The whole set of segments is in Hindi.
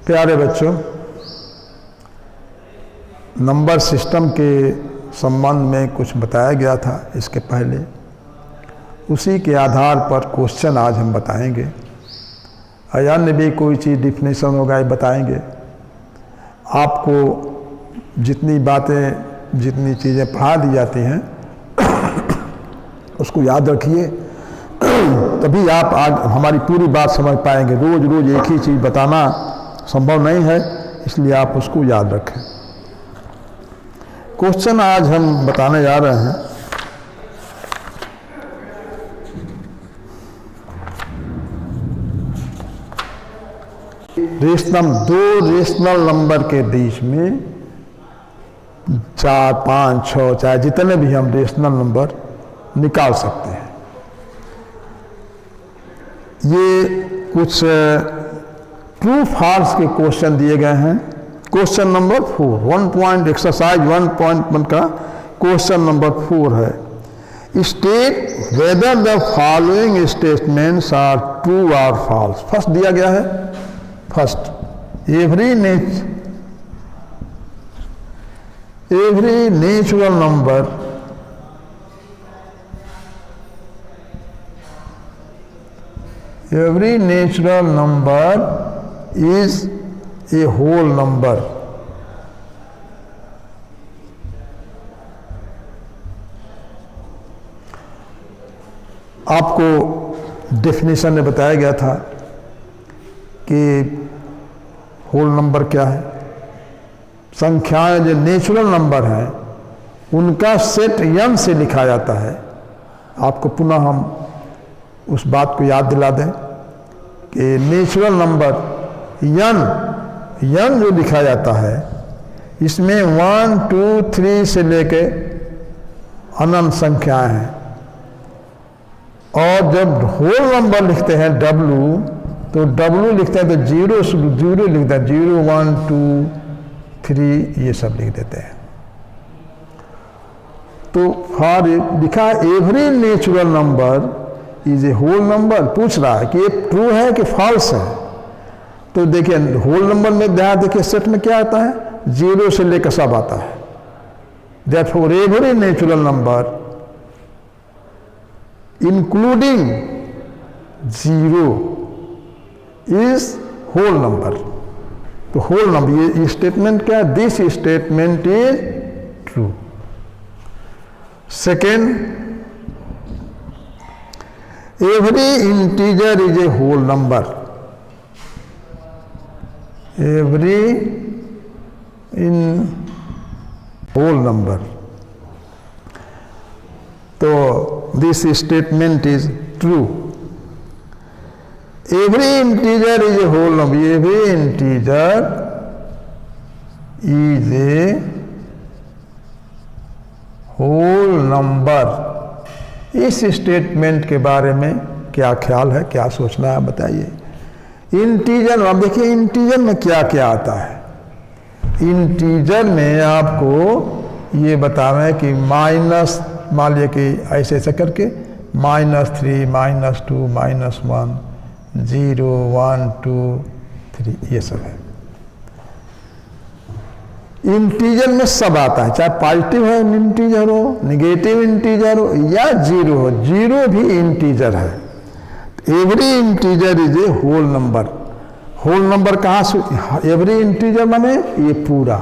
प्यारे बच्चों, नंबर सिस्टम के संबंध में कुछ बताया गया था इसके पहले। उसी के आधार पर क्वेश्चन आज हम बताएंगे। अन्य भी कोई चीज़ डिफिनेशन होगा ये बताएंगे। आपको जितनी बातें जितनी चीज़ें पढ़ा दी जाती हैं उसको याद रखिए, तभी आप आज हमारी पूरी बात समझ पाएंगे। रोज़ रोज़ एक ही चीज़ बताना संभव नहीं है, इसलिए आप उसको याद रखें। क्वेश्चन आज हम बताने जा रहे हैं। दो रेशनल नंबर के बीच में 4, 5, 6 चाहे जितने भी हम रेशनल नंबर निकाल सकते हैं। ये कुछ ट्रू फॉल्स के क्वेश्चन दिए गए हैं। क्वेश्चन नंबर 4 एक्सरसाइज 1.1 का क्वेश्चन नंबर 4 है। State whether the following statements are true और फॉल्स। फर्स्ट दिया गया है, first every natural number is a whole number. आपको डेफिनेशन में बताया गया था कि होल नंबर क्या है। संख्याएं जो नेचुरल नंबर हैं उनका सेट n से लिखा जाता है। आपको पुनः हम उस बात को याद दिला दें कि नेचुरल नंबर n जो लिखा जाता है इसमें 1, 2, 3 से लेके अनंत संख्याएं हैं। और जब होल नंबर लिखते हैं w, तो w लिखते हैं तो 0 लिखते हैं, 0, 1, 2, 3 ये सब लिख देते हैं। तो फॉर लिखा every natural number is a whole number. पूछ रहा है कि ये ट्रू है कि फॉल्स है। तो देखिए होल नंबर में ध्यान देखिए सेट में क्या आता है, 0 से लेकर सब आता है। Therefore every natural number including 0 is whole number। तो होल नंबर ये स्टेटमेंट क्या है, this statement is true. Second, every integer is a whole number. Every in whole number। तो this statement is true। Every integer is a whole number। Every integer is a whole number। इस स्टेटमेंट के बारे में क्या ख्याल है, क्या सोचना है बताइए। इंटीजर, अब देखिए इंटीजर में क्या क्या आता है। इंटीजर में आपको ये बतावें कि माइनस, मान लिया कि ऐसे ऐसे करके -3, -2, -1, 0, 1, 2, 3 ये सब है। इंटीजर में सब आता है, चाहे पॉजिटिव है इंटीजर हो, नेगेटिव इंटीजर हो या 0 हो। 0 भी इंटीजर है। Every integer is a whole number. Whole number कहाँ से, एवरी इंटीजर माने ये पूरा।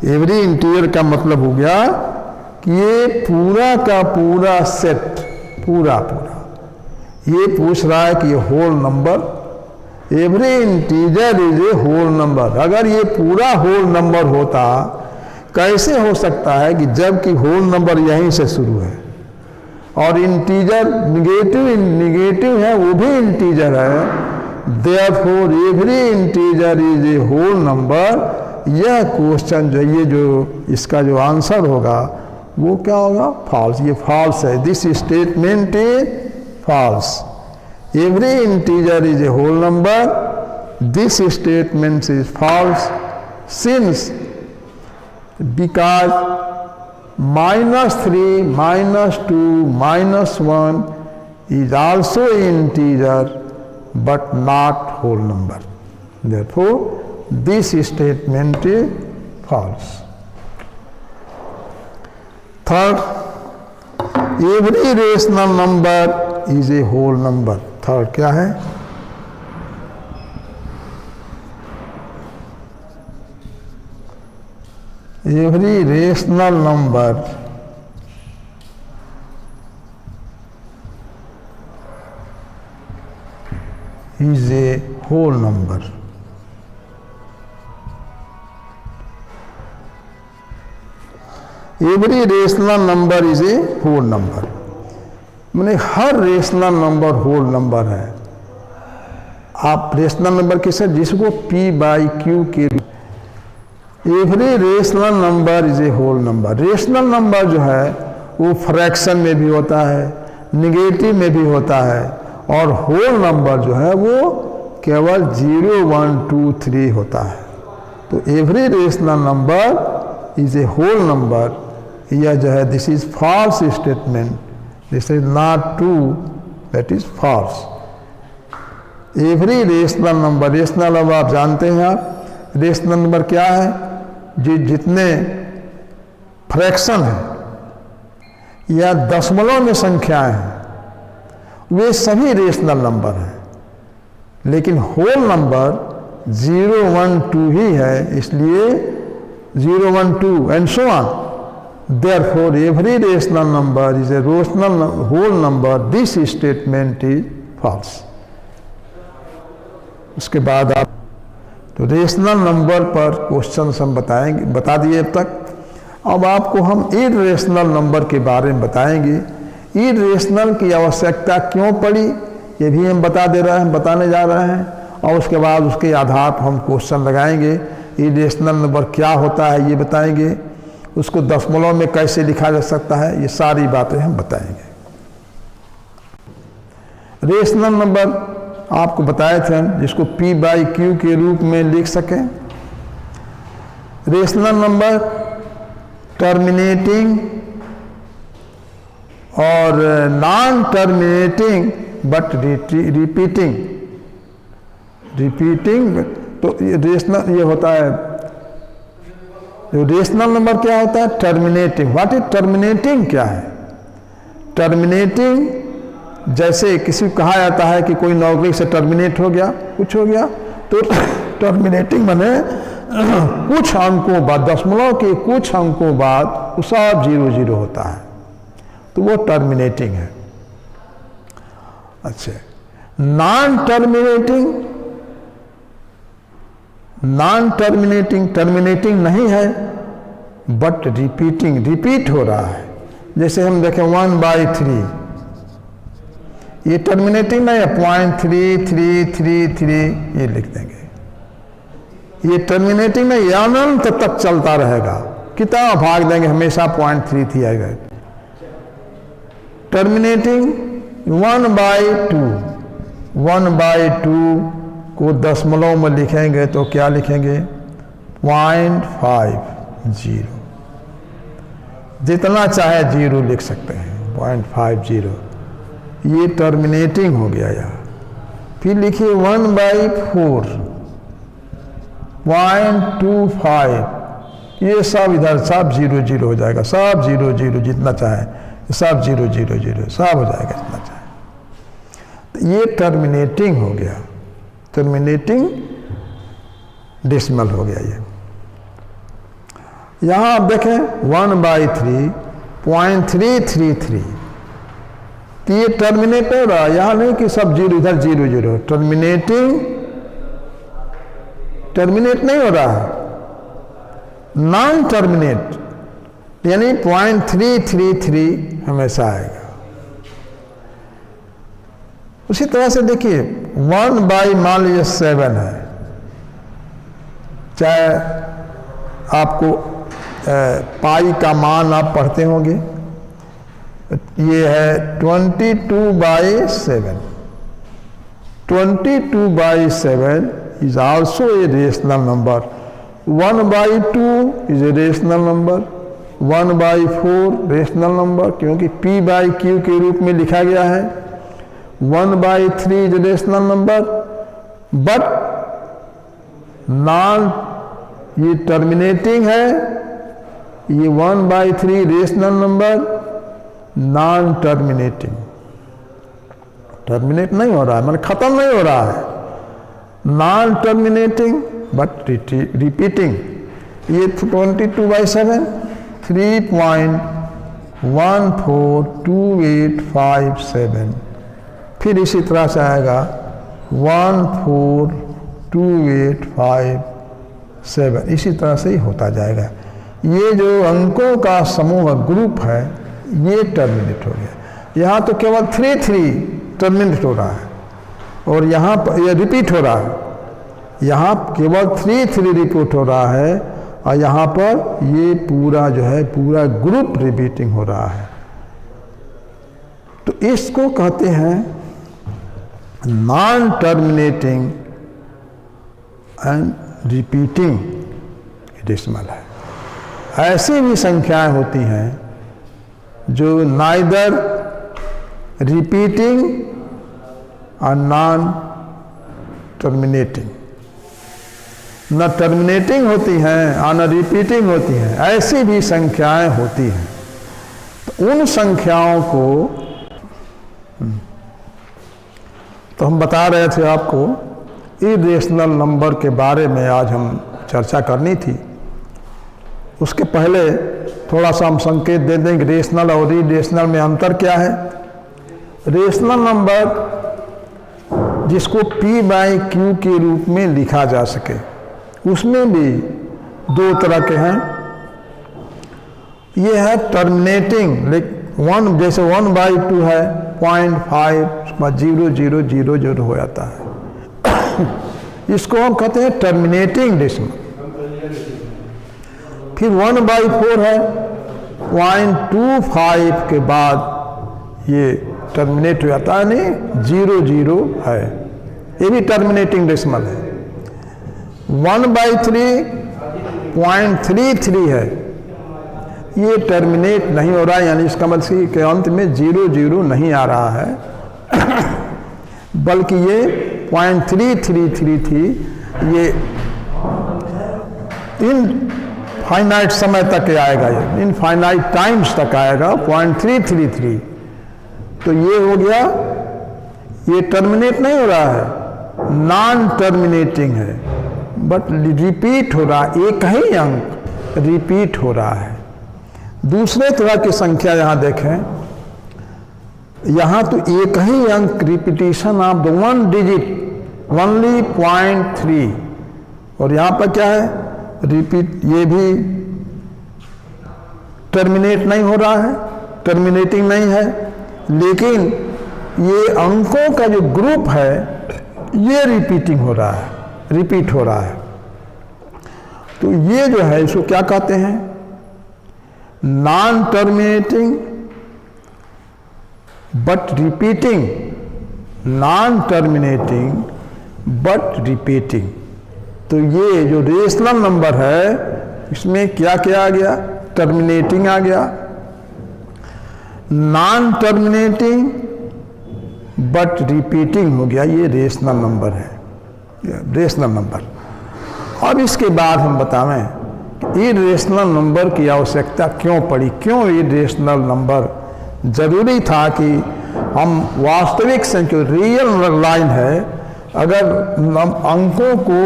एवरी इंटीजर का मतलब हो गया कि ये पूरा का पूरा सेट, पूरा ये पूछ रहा है कि ये whole number, every integer is a whole number. अगर ये पूरा होल नंबर होता, कैसे हो सकता है कि जबकि होल नंबर यहीं से शुरू है और इंटीजर निगेटिव है, वो भी इंटीजर है। Therefore every integer is a whole number। यह क्वेश्चन जो इसका जो आंसर होगा वो क्या होगा, फॉल्स। ये फॉल्स है। This statement is false. Every integer is a whole number. This statement is false since because -3, -2, -1 is also integer but not whole number। Therefore, this statement is false. Third, every rational number is a whole number. Third क्या है? Every rational number is a whole number. Every rational number is a whole number. माने हर रेशनल नंबर होल नंबर है. आप रेशनल नंबर किसे, जिसको P बाई Q के, every rational number is a whole number. Rational number जो है वो फ्रैक्शन में भी होता है, निगेटिव में भी होता है, और होल नंबर जो है वो केवल 0, 1, 2, 3 होता है. तो every rational number is a whole number. यह जो है this is false statement. This is not true, that is false. Every rational number, rational number आप जानते हैं. आप रेशनल नंबर क्या है? जितने फ्रैक्शन है या दशमलव में संख्याएं हैं वे सभी रेशनल नंबर हैं. लेकिन होल नंबर 0, 1, 2 ही है, इसलिए 0, 1, 2 and so on. Therefore, every rational number is a rational whole number. This statement is false. उसके बाद आप तो रेशनल नंबर पर क्वेश्चन हम बता दिए अब तक. अब आपको हम इरेशनल नंबर के बारे में बताएंगे. इरेशनल की आवश्यकता क्यों पड़ी ये भी हम बताने जा रहे हैं, और उसके बाद उसके आधार पर हम क्वेश्चन लगाएंगे. इरेशनल नंबर क्या होता है ये बताएंगे, उसको दशमलव में कैसे लिखा जा सकता है, ये सारी बातें हम बताएंगे. रेशनल नंबर आपको बताए थे जिसको P बाई Q के रूप में लिख सकें. रेशनल नंबर टर्मिनेटिंग और नॉन टर्मिनेटिंग बट रिपीटिंग. तो रेशनल ये होता है. रेशनल नंबर क्या होता है? टर्मिनेटिंग. What is terminating? क्या है टर्मिनेटिंग? जैसे किसी को कहा जाता है कि कोई नौकरी से टर्मिनेट हो गया, कुछ हो गया, तो टर्मिनेटिंग माने कुछ अंकों बाद, दशमलव के कुछ अंकों बाद वो सब 0, 0 होता है, तो वो टर्मिनेटिंग है. अच्छा, नॉन टर्मिनेटिंग टर्मिनेटिंग नहीं है बट रिपीट हो रहा है. जैसे हम देखें 1/3, ये टर्मिनेटिंग नहीं है. 0.3333 ये लिख देंगे. ये टर्मिनेटिंग नहीं, अनंत तक चलता रहेगा. कितना भाग देंगे हमेशा 0.33 आएगा. टर्मिनेटिंग 1/2. 1/2 को दशमलव में लिखेंगे तो क्या लिखेंगे? 0.50. जितना चाहे 0 लिख सकते हैं. 0.50 ये टर्मिनेटिंग हो गया. यार फिर लिखिए 1/4. 0.25. ये सब इधर सब 0, 0 हो जाएगा. सब 0, 0 जितना चाहे सब 0, 0, 0 सब हो जाएगा जितना चाहे. तो ये टर्मिनेटिंग हो गया. टर्मिनेटिंग डेसिमल हो गया. ये यहाँ आप देखें 1/3 0.333. तो ये टर्मिनेट हो रहा है. यहाँ नहीं कि सब 0 इधर 0, 0. टर्मिनेट नहीं हो रहा है. नॉन टर्मिनेट यानी 0.333 हमेशा आएगा. उसी तरह से देखिए 1/, मान लीजिए 7 है. चाहे आपको पाई का मान आप पढ़ते होंगे, ये है 22/7. 22/7 is also a rational number. 1/2 is a rational number. 1/4 rational number, क्योंकि P बाई Q के रूप में लिखा गया है. 1/3 is a rational number, but non, ये टर्मिनेटिंग है, ये 1/3 rational number, non terminating, terminate नहीं हो रहा है, मतलब खत्म नहीं हो रहा है, नॉन टर्मिनेटिंग बट रिपीटिंग, ये 22/7 3.142857, फिर इसी तरह से आएगा 142857, इसी तरह से ही होता जाएगा। ये जो अंकों का समूह ग्रुप है ये टर्मिनेट हो गया। यहाँ तो केवल 3 टर्मिनेट हो रहा है और यहाँ पर ये रिपीट हो रहा है, यहाँ केवल 3 रिपीट हो रहा है और यहाँ पर ये पूरा जो है पूरा ग्रुप रिपीटिंग हो रहा है। तो इसको कहते हैं non terminating and repeating decimal है। ऐसी भी संख्याएं होती हैं जो नाइदर रिपीटिंग और नॉन टर्मिनेटिंग, न टर्मिनेटिंग होती हैं और न रिपीटिंग होती हैं, ऐसी भी संख्याएं होती हैं। तो उन संख्याओं को तो हम बता रहे थे आपको इरेशनल नंबर के बारे में आज हम चर्चा करनी थी। उसके पहले थोड़ा सा हम संकेत दे दें कि रेशनल और इरेशनल में अंतर क्या है। रेशनल नंबर जिसको P/Q के रूप में लिखा जा सके, उसमें भी दो तरह के हैं। ये है टर्मिनेटिंग, वन जैसे 1/2 है 0.5 0000 हो जाता है, इसको हम कहते हैं टर्मिनेटिंग डेसिमल। फिर 1/4 है 0.25 के बाद ये टर्मिनेट हो जाता है, नहीं 00 है, ये भी टर्मिनेटिंग डेसिमल है। 1/3 0.33 है, ये टर्मिनेट नहीं हो रहा है, यानी इसका मतलब के अंत में 00 नहीं आ रहा है बल्कि ये 0.333 थी, ये इन फाइनाइट समय तक आएगा, ये इनफाइनाइट टाइम्स तक आएगा 0.333। तो ये हो गया, ये टर्मिनेट नहीं हो रहा है, नॉन टर्मिनेटिंग है, बट रिपीट हो रहा है, एक ही अंक रिपीट हो रहा है। दूसरे तरह की संख्या यहाँ देखें, यहाँ तो एक ही अंक repetition of the 1 digit only 0.3, और यहाँ पर क्या है रिपीट, ये भी टर्मिनेट नहीं हो रहा है, टर्मिनेटिंग नहीं है, लेकिन ये अंकों का जो ग्रुप है ये रिपीटिंग हो रहा है, रिपीट हो रहा है। तो ये जो है इसको क्या कहते हैं, non terminating but repeating, non terminating but repeating. तो ये जो रेशनल नंबर है इसमें क्या क्या आ गया, टर्मिनेटिंग आ गया, नॉन टर्मिनेटिंग बट रिपीटिंग हो गया, ये रेशनल नंबर है, रेशनल नंबर। अब इसके बाद हम बतावें इरेशनल नंबर की आवश्यकता क्यों पड़ी, क्यों इरेशनल नंबर जरूरी था कि हम वास्तविक संख्या, रियल लाइन है, अगर अंकों को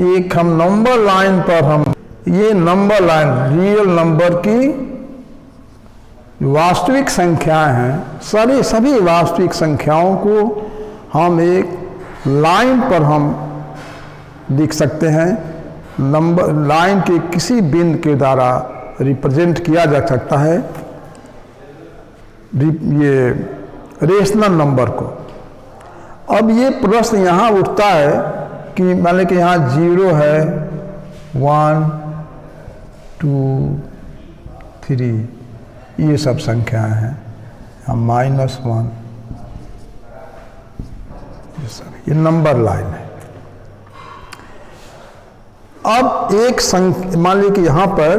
एक हम नंबर लाइन पर हम ये नंबर लाइन रियल नंबर की वास्तविक संख्याएं हैं, सभी वास्तविक संख्याओं को हम एक लाइन पर हम लिख सकते हैं, नंबर लाइन के किसी बिंदु के द्वारा रिप्रेजेंट किया जा सकता है ये रेशनल नंबर को। अब ये प्रश्न यहाँ उठता है कि मान लें कि यहाँ 0 है 1 2 3 ये सब संख्याएं हैं, यहाँ -1 ये नंबर लाइन है। अब एक संख्या मान लीजिए कि यहाँ पर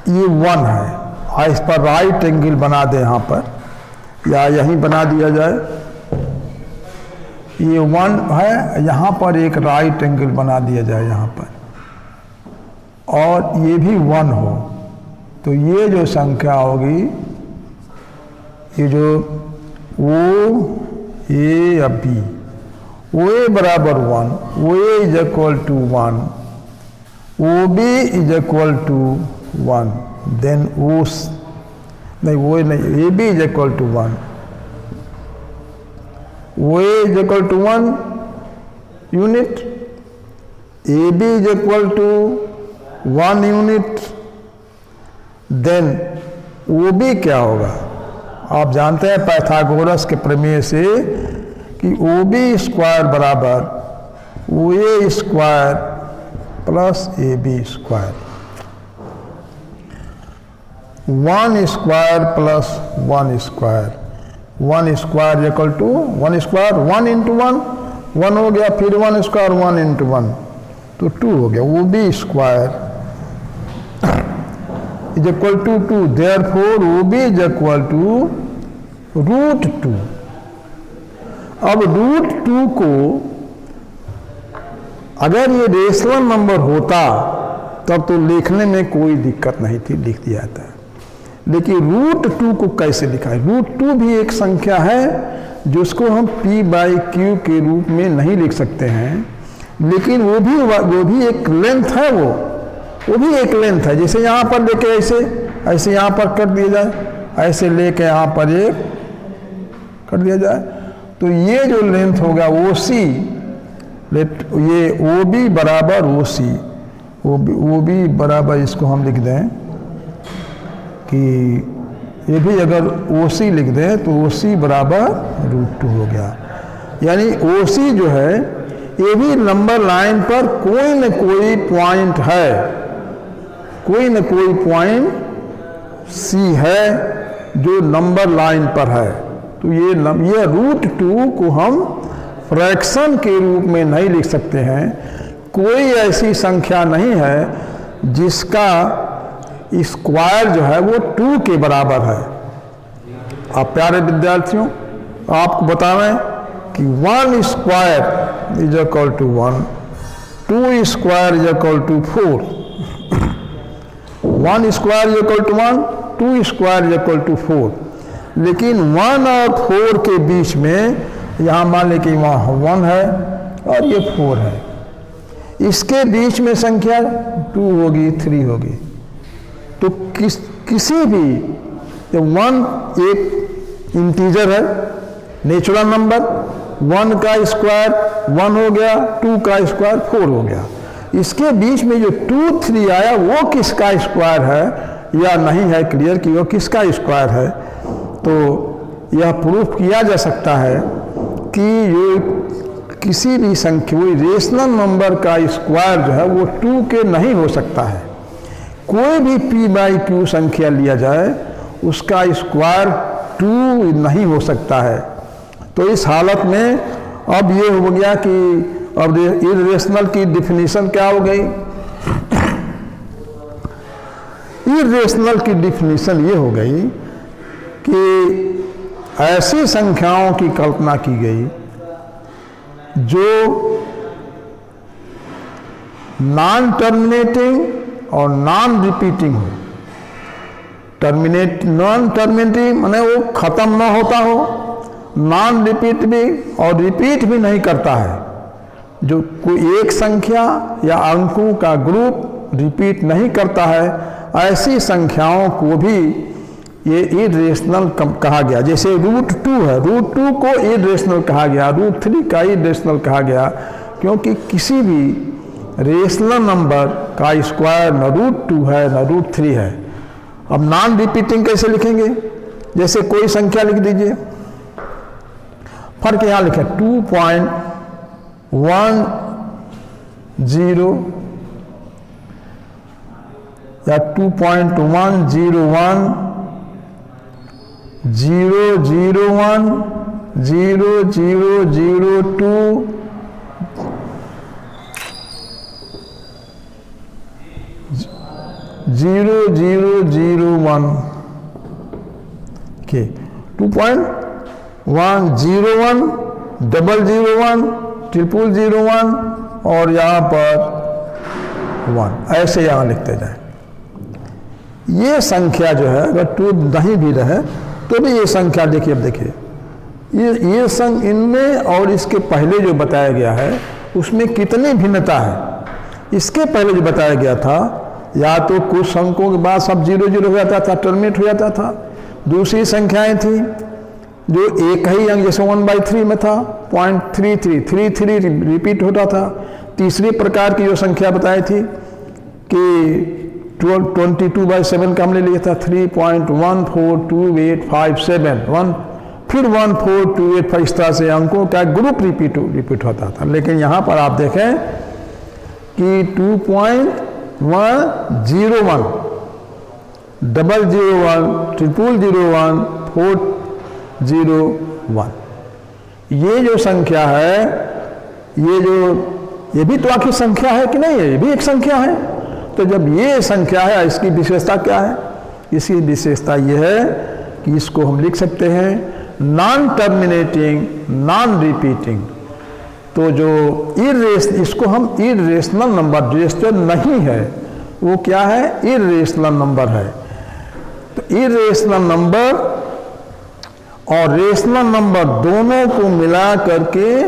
ये 1 है, इस पर राइट एंगल बना दे यहाँ पर, या यहीं बना दिया जाए, ये 1 है, यहाँ पर एक राइट एंगल बना दिया जाए यहाँ पर, और ये भी 1 हो, तो ये जो संख्या होगी, ये जो ओ ए या बी, ओ ए बराबर 1, O A is equal to 1, O B is equal to 1, then O नहीं, वो नहीं, A B is equal to 1, O A is equal to 1 unit, A B is equal to 1 unit, then O B क्या होगा? आप जानते हैं पाइथागोरस के प्रमेय से कि ओ बी स्क्वायर बराबर O A square plus A B square, 1 square plus 1 square, 1 square equal to 1 square 1 into 1, 1 हो गया, फिर 1 स्क्वायर 1 इंटू 1, तो 2 हो गया। O B square is equal to 2, therefore O B is equal to √2। अब √2 को अगर ये रेशनल नंबर होता तब तो लिखने में कोई दिक्कत नहीं थी, लिख दिया था, लेकिन √2 को कैसे लिखा है? √2 भी एक संख्या है जिसको हम p/q के रूप में नहीं लिख सकते हैं, लेकिन वो भी एक लेंथ है, वो भी एक लेंथ है। जैसे यहाँ पर लेके ऐसे यहाँ पर कर दिया जाए, ऐसे लेके यहाँ पर एक कर दिया जाए, तो ये जो लेंथ होगा OC, ये OB बराबर OC, OB बराबर, इसको हम लिख दें कि ये भी अगर OC लिख दें तो OC बराबर √2 हो गया। यानी OC जो है ये भी नंबर लाइन पर कोई न कोई पॉइंट है, कोई न कोई पॉइंट C है जो नंबर लाइन पर है। तो ये √2 को हम फ्रैक्शन के रूप में नहीं लिख सकते हैं। कोई ऐसी संख्या नहीं है जिसका स्क्वायर जो है वो 2 के बराबर है। आप प्यारे विद्यार्थियों, आपको बता रहे हैं कि 1 square is equal to 1, 2 square is equal to 4, 1 square is equal to 1, 2 square is equal to 4, लेकिन 1 और 4 के बीच में यहाँ मान लें कि वहाँ 1 है और ये 4 है, इसके बीच में संख्या 2 होगी, 3 होगी। तो किसी भी 1 एक इंटीजर है, नेचुरल नंबर, 1 का स्क्वायर 1 हो गया, 2 का स्क्वायर 4 हो गया, इसके बीच में जो 2, 3 आया वो किसका स्क्वायर है या नहीं है क्लियर कि वो किसका स्क्वायर है। तो यह प्रूफ किया जा सकता है कि ये किसी भी संख्या, कोई रेशनल नंबर का स्क्वायर जो है वो 2 के नहीं हो सकता है। कोई भी p/q संख्या लिया जाए उसका स्क्वायर 2 नहीं हो सकता है। तो इस हालत में अब ये हो गया कि अब इर्रेशनल की डिफिनीशन क्या हो गई? इर्रेशनल की डिफिनीशन ये हो गई कि ऐसी संख्याओं की कल्पना की गई जो नॉन टर्मिनेटिंग और नॉन रिपीटिंग हो। नॉन टर्मिनेटिंग माने वो खत्म ना होता हो, नॉन रिपीट भी और रिपीट भी नहीं करता है। जो कोई एक संख्या या अंकों का ग्रुप रिपीट नहीं करता है, ऐसी संख्याओं को भी ये इर्रेशनल कहा गया। जैसे √2 है, √2 को इर्रेशनल कहा गया, √3 का इर्रेशनल कहा गया, क्योंकि किसी भी रेशनल नंबर का स्क्वायर न √2 है न √3 है। अब नॉन रिपीटिंग कैसे लिखेंगे? जैसे कोई संख्या लिख दीजिए, फर्क यहां लिखे 2.10 या 2.101 001 0002 0001 के 2.101 0001, 0001 और यहाँ पर 1, ऐसे यहाँ लिखते जाए। ये संख्या जो है अगर 2 नहीं भी रहे तो भी ये संख्या देखिए, अब देखिए ये संख्या इनमें और इसके पहले जो बताया गया है उसमें कितनी भिन्नता है। इसके पहले जो बताया गया था या तो कुछ अंकों के बाद सब 0 हो जाता था, टर्मिनेट हो जाता था। दूसरी संख्याएं थी जो एक ही अंक जैसे 1/3 में था 0.33 रिपीट होता था। तीसरी प्रकार की जो संख्या बताई थी कि 22/7 का हमने लिया था 3.142857, फिर 14285, इस तरह से अंकों का ग्रुप रिपीट होता था। लेकिन यहाँ पर आप देखें कि 2.101, 001, 0001, 401, ये जो संख्या है ये भी तो आखिर संख्या है कि नहीं है? ये भी एक संख्या है। तो जब ये संख्या है इसकी विशेषता क्या है? इसकी विशेषता ये है कि इसको हम लिख सकते हैं नॉन टर्मिनेटिंग, नॉन रिपीटिंग। तो जो इसको हम इरेशनल नंबर, रेशनल नहीं है वो क्या है? इरेशनल नंबर है। तो इरेशनल नंबर और रेशनल नंबर दोनों को मिला करके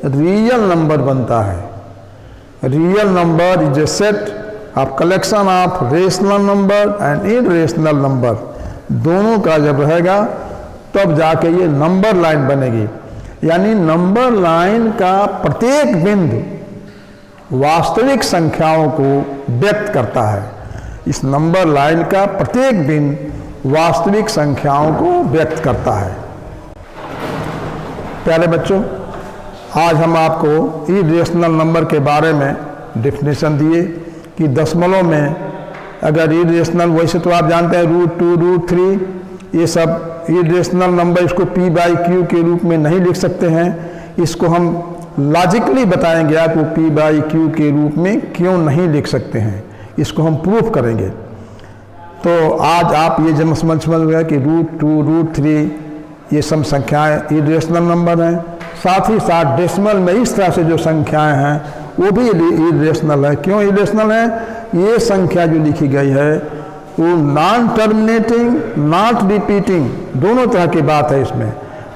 रियल नंबर बनता है। Real number is A set of collection of rational number and irrational number, दोनों का जब रहेगा तब जाके ये नंबर लाइन बनेगी। यानी नंबर लाइन का प्रत्येक बिंदु वास्तविक संख्याओं को व्यक्त करता है। इस नंबर लाइन का प्रत्येक बिंदु वास्तविक संख्याओं को व्यक्त करता है। प्यारे बच्चों, आज हम आपको इरेशनल नंबर के बारे में डेफिनेशन दिए कि दशमलव में अगर इरेशनल, वैसे तो आप जानते हैं √2, √3 ये सब इरेशनल नंबर, इसको p/q के रूप में नहीं लिख सकते हैं। इसको हम लॉजिकली बताएंगे आपको p/q के रूप में क्यों नहीं लिख सकते हैं, इसको हम प्रूफ करेंगे। तो आज आप ये जब समझ गए कि √2, √3 ये सब संख्याएं इरेशनल नंबर हैं। साथ ही साथ डेसिमल में इस तरह से जो संख्याएं हैं वो भी इरेशनल है। क्यों इरेशनल है? ये संख्या जो लिखी गई है वो नॉन टर्मिनेटिंग, नॉट रिपीटिंग, दोनों तरह की बात है। इसमें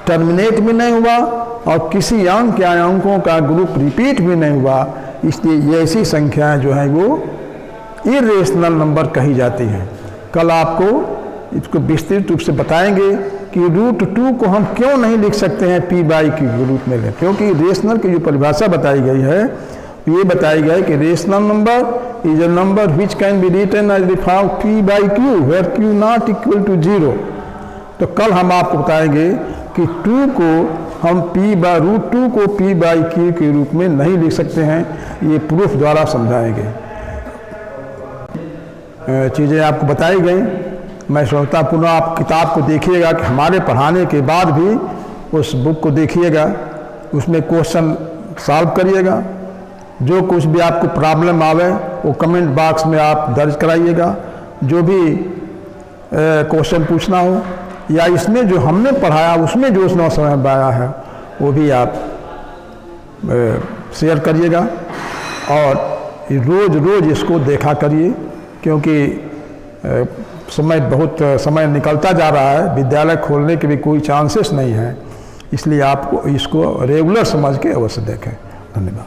टर्मिनेट भी नहीं हुआ और किसी अंक या अंकों का ग्रुप रिपीट भी नहीं हुआ, इसलिए ये ऐसी संख्याएं जो हैं वो इरेशनल नंबर कही जाती हैं। कल आपको इसको विस्तृत रूप से बताएंगे कि √2 को हम क्यों नहीं लिख सकते हैं p/q के रूप में, क्योंकि रेशनल की जो परिभाषा बताई गई है ये बताई गई कि rational number is a number which can be written as the form p/q where q not equal to 0। तो कल हम आपको बताएंगे कि 2 को हम √2 को p/q के रूप में नहीं लिख सकते हैं, ये प्रूफ द्वारा समझाएंगे। चीज़ें आपको बताई गई। मैं सोचता पुनः आप किताब को देखिएगा कि हमारे पढ़ाने के बाद भी उस बुक को देखिएगा, उसमें क्वेश्चन सॉल्व करिएगा। जो कुछ भी आपको प्रॉब्लम आवे वो कमेंट बॉक्स में आप दर्ज कराइएगा। जो भी क्वेश्चन पूछना हो या इसमें जो हमने पढ़ाया उसमें जो उसने समझ में आया है वो भी आप शेयर करिएगा। और रोज़ इसको देखा करिए, क्योंकि समय निकलता जा रहा है, विद्यालय खोलने के भी कोई चांसेस नहीं है, इसलिए आपको इसको रेगुलर समझ के अवश्य देखें। धन्यवाद।